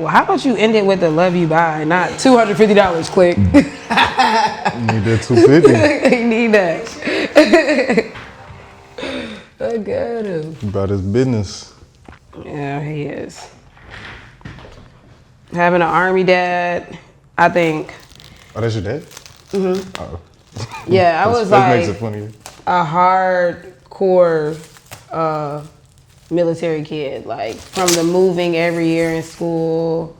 Well, how about you end it with a love you bye, not $250, click. You need that $250. You need that. I got him. About his business. Yeah, he is. Having an army dad, I think. Oh, that's your dad? Mm-hmm. Oh. Yeah, I was that like makes it funnier. a hardcore military kid. Like from the moving every year in school.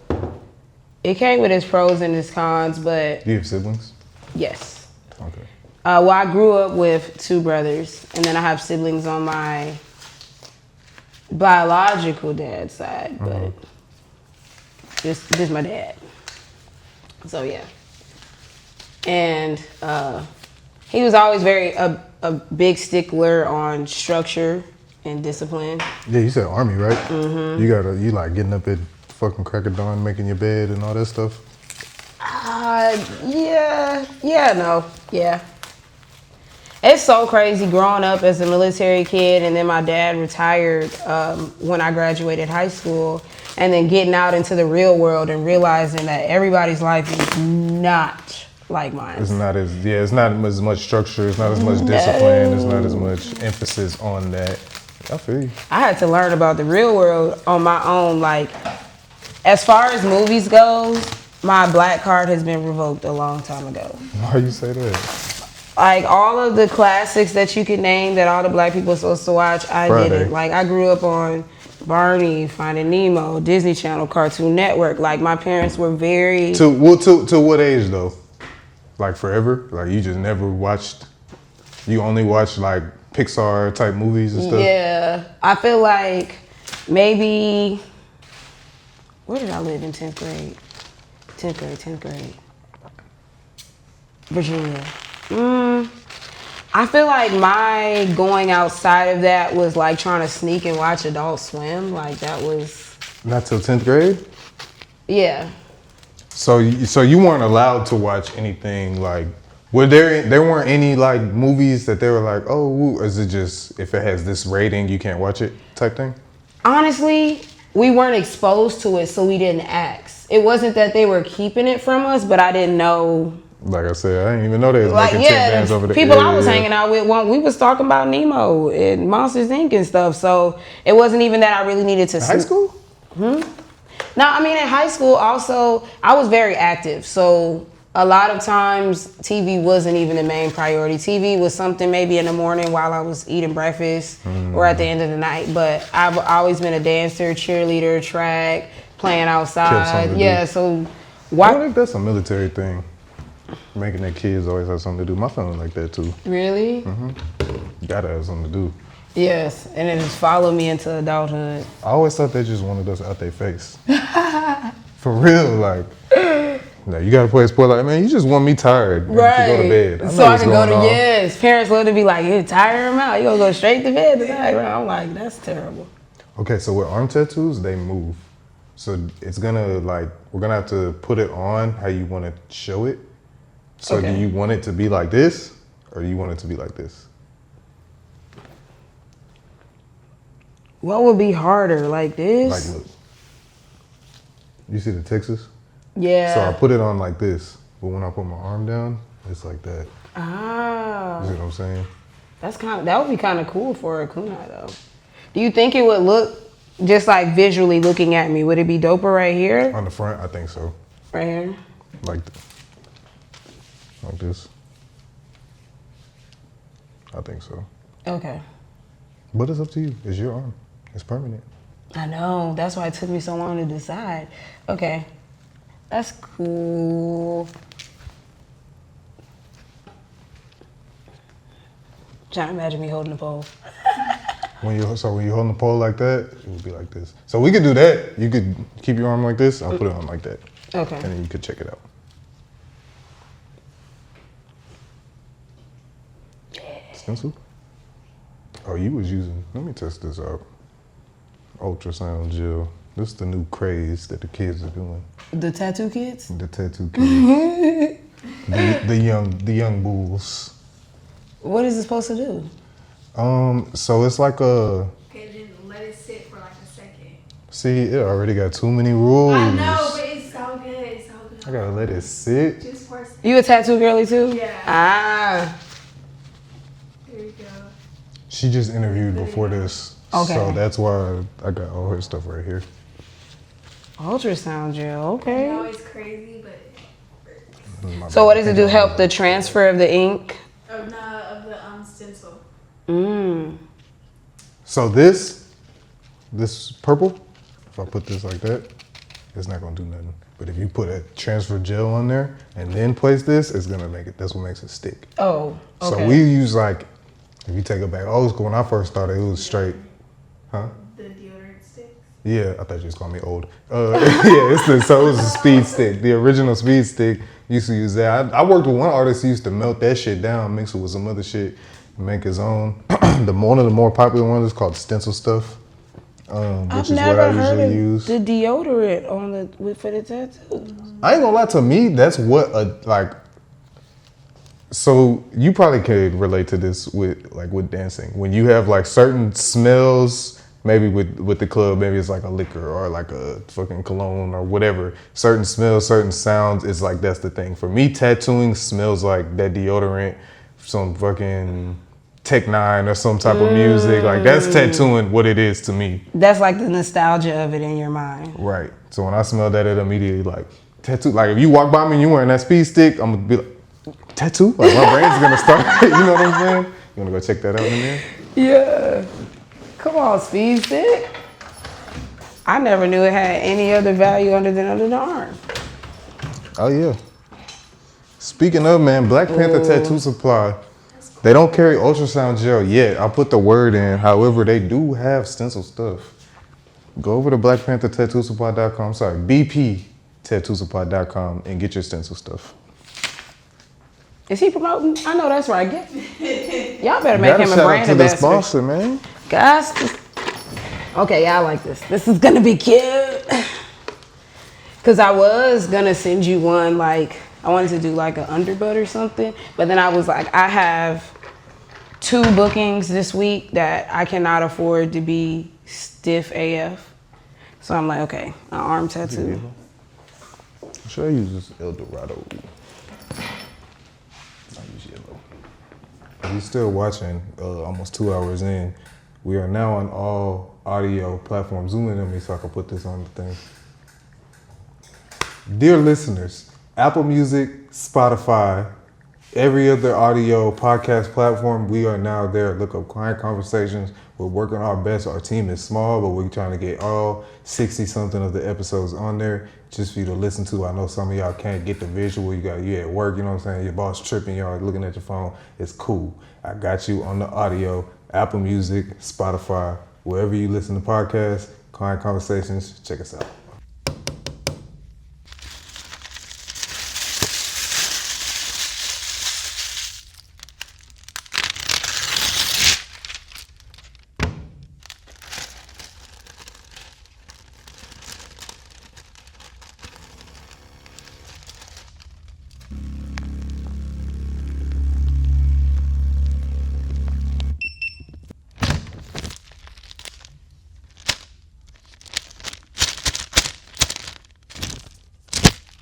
It came with its pros and its cons, but. Do you have siblings? Yes. Okay. Well, I grew up with 2 brothers, and then I have siblings on my biological dad's side, but just my dad. So yeah. And he was always a big stickler on structure and discipline. Yeah, you said army, right? Mm-hmm. You like getting up at fucking crack of dawn, making your bed and all that stuff? Yeah. It's so crazy growing up as a military kid, and then my dad retired when I graduated high school, and then getting out into the real world and realizing that everybody's life is not like mine. It's not as much structure, it's not as much discipline, it's not as much emphasis on that. I feel you. I had to learn about the real world on my own. Like, as far as movies goes, my black card has been revoked a long time ago. Why you say that? Like, all of the classics that you could name that all the black people are supposed to watch, I didn't. Like, I grew up on Barney, Finding Nemo, Disney Channel, Cartoon Network. Like, my parents were very... To what age, though? Like, forever? Like, you just never watched... You only watched, like, Pixar-type movies and stuff? Yeah. I feel like maybe... Where did I live in 10th grade? 10th grade. Virginia. I feel like my going outside of that was like trying to sneak and watch Adult Swim. Like that was... Not till 10th grade? Yeah. So you weren't allowed to watch anything like... There weren't any like movies that they were like, oh, or is it just if it has this rating, you can't watch it type thing? Honestly, we weren't exposed to it, so we didn't ask. It wasn't that they were keeping it from us, but I didn't know... Like I said, I didn't even know they was making tip bands over there. People I was hanging out with, we was talking about Nemo and Monsters Inc. and stuff. So it wasn't even that I really needed to. High school? No, I mean in high school also I was very active. So a lot of times TV wasn't even the main priority. TV was something maybe in the morning while I was eating breakfast or at the end of the night. But I've always been a dancer, cheerleader, track, playing outside. Yeah. So why? I think that's a military thing. Making their kids always have something to do. My family like that too. Really? Mm-hmm. You gotta have something to do. Yes, and it just followed me into adulthood. I always thought they just wanted us out their face. For real, like, you gotta play a sport like, man, you just want me tired to go to bed. So I can go to, yes. Parents love to be like, you tire them out. You gonna go straight to bed tonight. I'm like, that's terrible. Okay, so with arm tattoos, they move. So it's gonna like, we're gonna have to put it on how you wanna show it. So do you want it to be like this, or do you want it to be like this? What would be harder, like this? Like, look. You see the Texas? Yeah. So I put it on like this, but when I put my arm down, it's like that. Ah. You see what I'm saying? That would be kind of cool for a kunai though. Do you think it would look, just like visually looking at me, would it be doper right here? On the front, I think so. Right here? Like this. I think so. Okay. But it's up to you. It's your arm. It's permanent. I know. That's why it took me so long to decide. Okay. That's cool. Trying to imagine me holding the pole. When you're holding the pole like that, it would be like this. So we could do that. You could keep your arm like this. I'll put it on like that. Okay. And then you could check it out. Stencil? Oh, you was using, let me test this out. Ultrasound gel. This is the new craze that the kids are doing. The tattoo kids? The tattoo kids. the young bulls. What is it supposed to do? So it's like a... Okay, then let it sit for like a second. See, it already got too many rules. I know, but it's so good. It's so good. I gotta let it sit. Just for a second. You a tattoo girly too? Yeah. Ah. Here we go. She just interviewed before this. Okay. So that's why I got all her stuff right here. Ultrasound gel. I Okay. know it's crazy, but So what does it do? Help the transfer of the ink? of the stencil. Mm. So this purple, if I put this like that, it's not gonna do nothing. But if you put a transfer gel on there and then place this, it's gonna make it, that's what makes it stick. Oh. Okay. So we use like, if you take it back old school, when I first started, it was straight, huh? The deodorant sticks. Yeah, I thought you was calling me old. Yeah, so it was a speed stick. The original speed stick, used to use that. I worked with one artist who used to melt that shit down, mix it with some other shit, and make his own. One of the more popular ones is called stencil stuff, which I've is what never I heard usually of use. the deodorant on the for the tattoo. I ain't gonna lie, to me, that's what so you probably could relate to this with dancing. When you have like certain smells, maybe with the club, maybe it's like a liquor or like a fucking cologne or whatever. Certain smells, certain sounds, it's like that's the thing. For me, tattooing smells like that deodorant, some fucking Tech Nine or some type of music. Like that's tattooing what it is to me. That's like the nostalgia of it in your mind. Right. So when I smell that, it immediately like tattoo. Like if you walk by me and you wearing that speed stick, I'm gonna be like, tattoo? Like my brain's gonna start. You know what I'm saying? You wanna go check that out in there? Yeah. Come on, speed stick. I never knew it had any other value other than under the arm. Oh yeah. Speaking of, man, Black Panther Tattoo Supply. They don't carry ultrasound gel yet. I'll put the word in. However, they do have stencil stuff. Go over to blackpanthertattoosupply.com. Sorry, bptattoosupply.com and get your stencil stuff. Is he promoting? I know that's right. Y'all better make him a brand to the ambassador. sponsor, man. Guys. Okay, yeah, I like this. This is gonna be cute. Cause I was gonna send you one, like I wanted to do like an underbutt or something, but then I was like, I have 2 bookings this week that I cannot afford to be stiff AF. So I'm like, okay, an arm tattoo. Should I use this El Dorado? I use yellow. If you're still watching, almost 2 hours in, we are now on all audio platforms. Zoom in on me so I can put this on the thing. Dear listeners, Apple Music, Spotify, every other audio podcast platform, we are now there. Look up Client Conversations. We're working our best. Our team is small, but we're trying to get all 60-something of the episodes on there just for you to listen to. I know some of y'all can't get the visual. You at work, you know what I'm saying? Your boss tripping, y'all looking at your phone. It's cool. I got you on the audio, Apple Music, Spotify, wherever you listen to podcasts, Client Conversations, check us out.